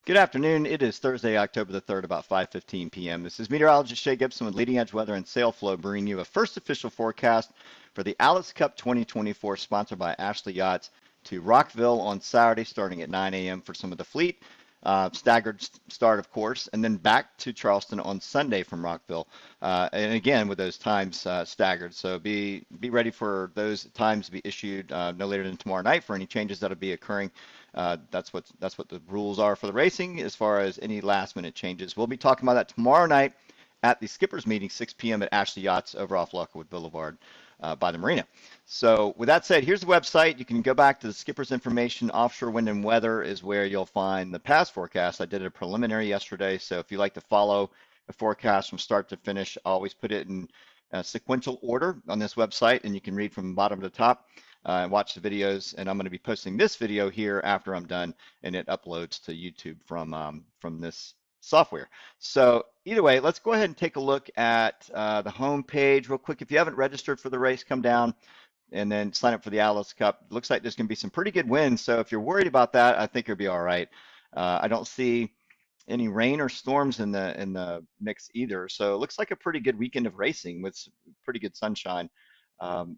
Good afternoon. It is Thursday, October the 3rd, about 5:15 p.m. This is meteorologist Shay Gibson with Leading Edge Weather and Sail Flow, bringing you a first official forecast for the Alice Cup 2024, sponsored by Ashley Yachts, to Rockville on Saturday, starting at 9 a.m. for some of the fleet. Staggered start, of course, and then back to Charleston on Sunday from Rockville, and again with those times staggered. So be ready for those times to be issued no later than tomorrow night for any changes that'll be occurring. That's what the rules are for the racing as far as any last minute changes. We'll be talking about that tomorrow night at the skippers meeting, 6 p.m. at Ashley Yachts over off Lockwood Boulevard by the marina. So with that said, here's the website. You can go back to the skippers information. Offshore wind and weather is where you'll find the past forecast. I did a preliminary yesterday, so if you like to follow the forecast from start to finish, I always put it in sequential order on this website, and you can read from bottom to top and watch the videos. And I'm going to be posting this video here after I'm done, and it uploads to YouTube from this software. So either way, let's go ahead and take a look at the home page real quick. If you haven't registered for the race, come down and then sign up for the Alice Cup. Looks like there's going to be some pretty good wins. So if you're worried about that, I think you'll be all right. I don't see any rain or storms in the mix either. So it looks like a pretty good weekend of racing with pretty good sunshine.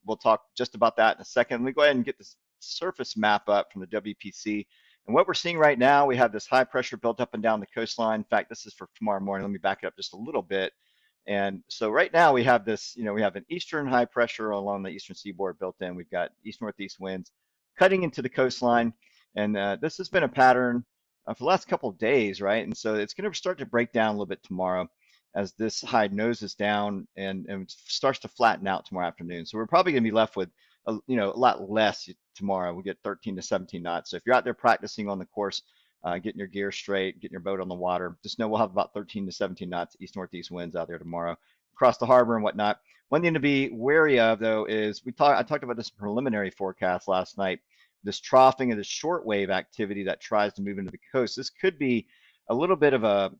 We'll talk just about that in a second. Let me go ahead and get this surface map up from the WPC. And what we're seeing right now, we have this high pressure built up and down the coastline. In fact, this is for tomorrow morning. Let me back it up just a little bit. And so right now we have this, we have an eastern high pressure along the eastern seaboard built in. We've got east northeast winds cutting into the coastline. And this has been a pattern for the last couple of days, right? And so it's going to start to break down a little bit tomorrow as this high noses down and starts to flatten out tomorrow afternoon. So we're probably going to be left with a lot less tomorrow. We get 13 to 17 knots. So if you're out there practicing on the course, getting your gear straight, getting your boat on the water, just know we'll have about 13 to 17 knots east northeast winds out there tomorrow across the harbor and whatnot. One thing to be wary of though is I talked about this preliminary forecast last night. This troughing of the shortwave activity that tries to move into the coast. This could be a little bit of a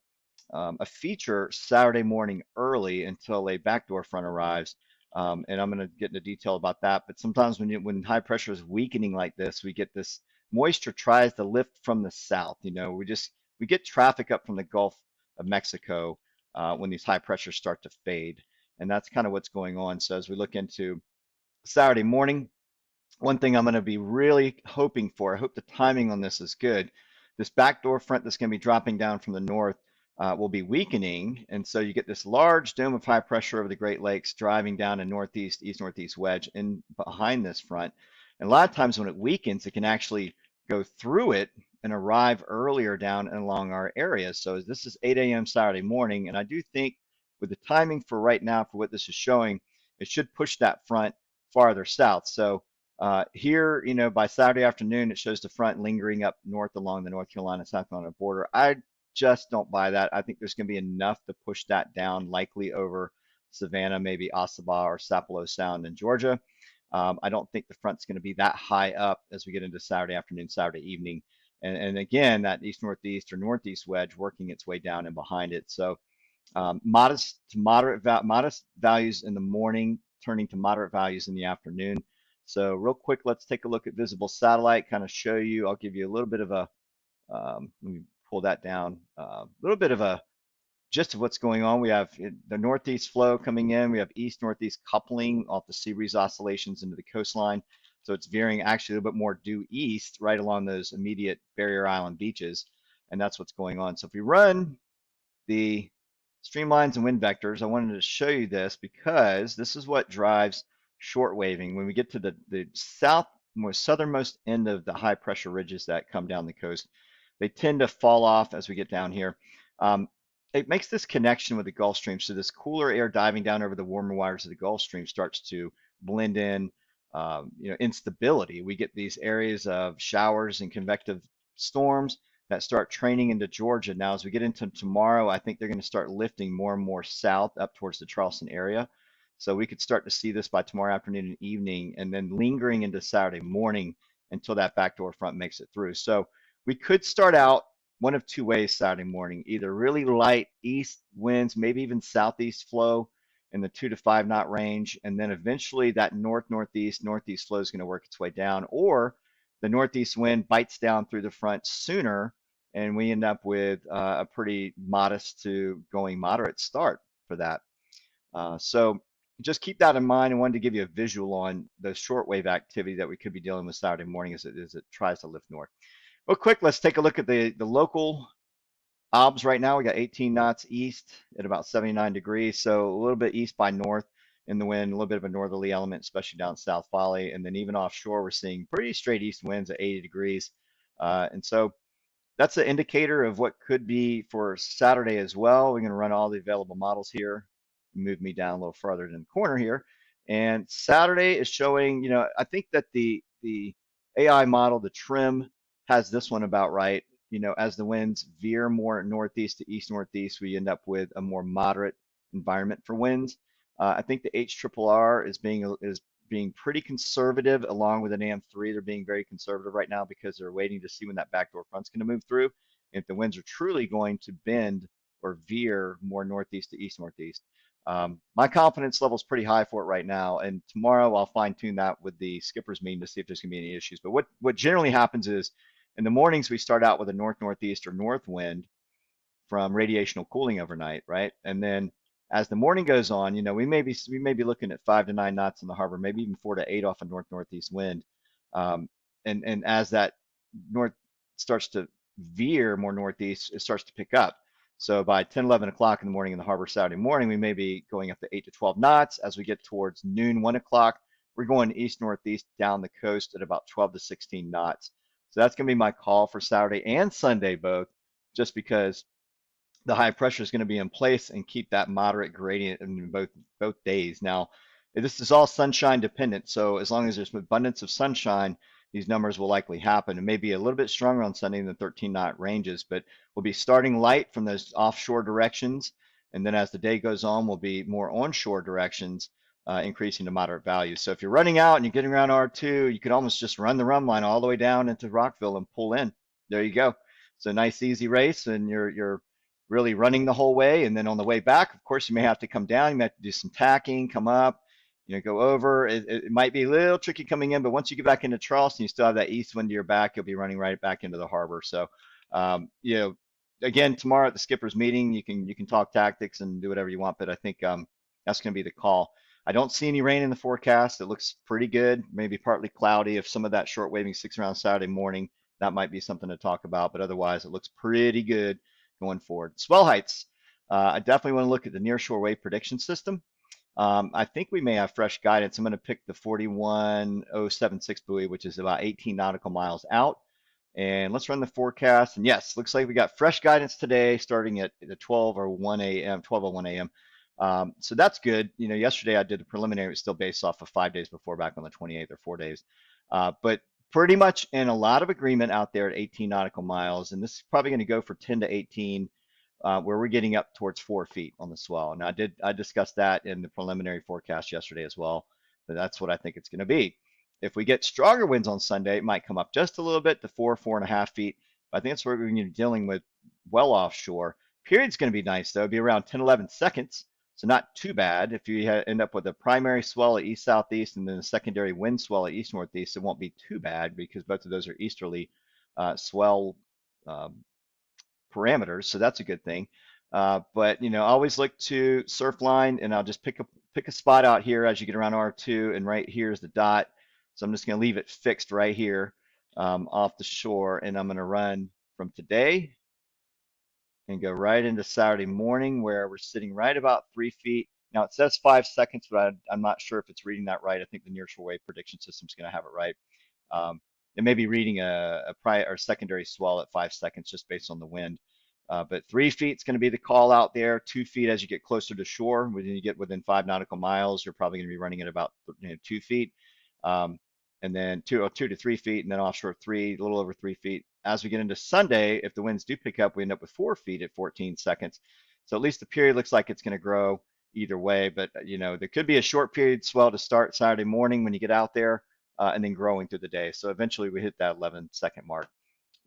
feature Saturday morning early until a backdoor front arrives. And I'm going to get into detail about that. But sometimes when high pressure is weakening like this, we get this moisture tries to lift from the south. We get traffic up from the Gulf of Mexico when these high pressures start to fade, and that's kind of what's going on. So as we look into Saturday morning, one thing I'm going to be really hoping for, I hope the timing on this is good. This backdoor front that's going to be dropping down from the north will be weakening. And so you get this large dome of high pressure over the Great Lakes driving down a northeast, east northeast wedge in behind this front. And a lot of times when it weakens, it can actually go through it and arrive earlier down and along our areas. So this is 8 a.m. Saturday morning. And I do think with the timing for right now, for what this is showing, it should push that front farther south. So here, by Saturday afternoon, it shows the front lingering up north along the North Carolina, South Carolina border. I just don't buy that. I think there's going to be enough to push that down, likely over Savannah, maybe Ossabaw or Sapelo Sound in Georgia. I don't think the front's going to be that high up as we get into Saturday afternoon, Saturday evening. And again, that east northeast or northeast wedge working its way down and behind it. So modest to modest values in the morning, turning to moderate values in the afternoon. So real quick, let's take a look at visible satellite, kind of show you. I'll give you a little bit of a, let me pull that down, a little bit of a gist of what's going on. We have the northeast flow coming in. We have east-northeast coupling off the sea breeze oscillations into the coastline. So it's veering actually a little bit more due east right along those immediate barrier island beaches. And that's what's going on. So if we run the streamlines and wind vectors, I wanted to show you this because this is what drives short waving. When we get to the southernmost end of the high pressure ridges that come down the coast, they tend to fall off as we get down here. It makes this connection with the Gulf Stream. So this cooler air diving down over the warmer waters of the Gulf Stream starts to blend in, instability. We get these areas of showers and convective storms that start training into Georgia. Now, as we get into tomorrow, I think they're going to start lifting more and more south up towards the Charleston area. So we could start to see this by tomorrow afternoon and evening, and then lingering into Saturday morning until that backdoor front makes it through. So we could start out one of two ways Saturday morning, either really light east winds, maybe even southeast flow in the 2 to 5 knot range, and then eventually that northeast flow is going to work its way down, or the northeast wind bites down through the front sooner and we end up with a pretty modest to going moderate start for that. So just keep that in mind. I wanted to give you a visual on the shortwave activity that we could be dealing with Saturday morning as it tries to lift north. Well, quick, let's take a look at the local OBS right now. We got 18 knots east at about 79 degrees, so a little bit east by north in the wind, a little bit of a northerly element, especially down South Folly. And then even offshore, we're seeing pretty straight east winds at 80 degrees. And so that's an indicator of what could be for Saturday as well. We're going to run all the available models here. Move me down a little farther in the corner here. And Saturday is showing, I think that the AI model, the trim, has this one about right. As the winds veer more northeast to east northeast, we end up with a more moderate environment for winds. I think the HRRR is being pretty conservative along with an AM3. They're being very conservative right now because they're waiting to see when that backdoor front's going to move through. And if the winds are truly going to bend or veer more northeast to east northeast. My confidence level is pretty high for it right now. And tomorrow I'll fine tune that with the skipper's meeting to see if there's going to be any issues. But what generally happens is in the mornings we start out with a north northeast or north wind from radiational cooling overnight, right? And then as the morning goes on, we may be looking at 5 to 9 knots in the harbor, maybe even 4 to 8 off a north northeast wind. And as that north starts to veer more northeast, it starts to pick up. So by 10, 11 o'clock in the morning in the harbor Saturday morning, we may be going up to 8 to 12 knots. As we get towards noon, 1 o'clock, we're going east northeast down the coast at about 12 to 16 knots. So that's going to be my call for Saturday and Sunday both, just because the high pressure is going to be in place and keep that moderate gradient in both days. Now, this is all sunshine dependent, so as long as there's abundance of sunshine, these numbers will likely happen. It may be a little bit stronger on Sunday in the 13 knot ranges, but we'll be starting light from those offshore directions, and then as the day goes on, we'll be more onshore directions, increasing to moderate values. So if you're running out and you're getting around R2, you could almost just run the run line all the way down into Rockville and pull in. There you go. It's a nice easy race, and you're really running the whole way. And then on the way back, of course, you may have to come down. You may have to do some tacking, come up, go over. It might be a little tricky coming in, but once you get back into Charleston, you still have that east wind to your back. You'll be running right back into the harbor. So, again, tomorrow at the skipper's meeting, you can talk tactics and do whatever you want, but I think that's going to be the call. I don't see any rain in the forecast. It looks pretty good, maybe partly cloudy. If some of that short waving sticks around Saturday morning, that might be something to talk about, but otherwise it looks pretty good going forward. Swell heights. I definitely want to look at the nearshore wave prediction system. I think we may have fresh guidance. I'm going to pick the 41076 buoy, which is about 18 nautical miles out. And let's run the forecast. And yes, looks like we got fresh guidance today starting at the 12:01 a.m. So that's good. Yesterday I did a preliminary. It was still based off of 5 days before, back on the 28th, or 4 days. But pretty much in a lot of agreement out there at 18 nautical miles. And this is probably going to go for 10 to 18, where we're getting up towards 4 feet on the swell. Now, I discussed that in the preliminary forecast yesterday as well, but that's what I think it's going to be. If we get stronger winds on Sunday, it might come up just a little bit to 4.5 feet. But I think that's what we're going to be dealing with well offshore. Period's going to be nice, though. It'll be around 10, 11 seconds. So not too bad. If you end up with a primary swell at east-southeast and then a secondary wind swell at east-northeast, it won't be too bad because both of those are easterly swell parameters. So that's a good thing. But always look to surf line, and I'll just pick a spot out here as you get around R2, and right here is the dot. So I'm just going to leave it fixed right here off the shore, and I'm going to run from today and go right into Saturday morning, where we're sitting right about 3 feet. Now it says 5 seconds, but I'm not sure if it's reading that right. I think the nearshore wave prediction system is going to have it right. It may be reading a prior or secondary swell at 5 seconds just based on the wind. But 3 feet is going to be the call out there. 2 feet as you get closer to shore. When you get within 5 nautical miles, you're probably going to be running at about 2 feet. And then 2 to 3 feet, and then offshore 3, a little over 3 feet. As we get into Sunday, if the winds do pick up, we end up with 4 feet at 14 seconds. So at least the period looks like it's going to grow either way. But there could be a short period swell to start Saturday morning when you get out there, and then growing through the day. So eventually we hit that 11-second mark.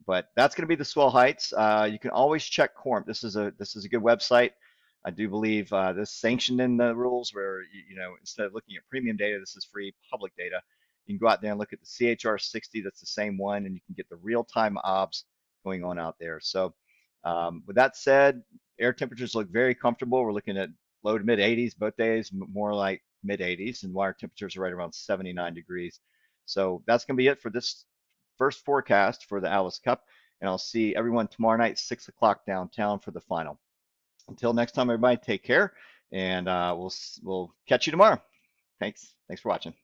But that's going to be the swell heights. You can always check CORMP. This is a good website. I do believe this is sanctioned in the rules, where instead of looking at premium data, this is free public data. You can go out there and look at the CHR 60. That's the same one, and you can get the real-time OBS going on out there. So with that said, air temperatures look very comfortable. We're looking at low to mid 80s both days, more like mid 80s, and water temperatures are right around 79 degrees. So that's going to be it for this first forecast for the Alice Cup. And I'll see everyone tomorrow night, 6 o'clock downtown for the final. Until next time, everybody, take care, and we'll catch you tomorrow. Thanks for watching.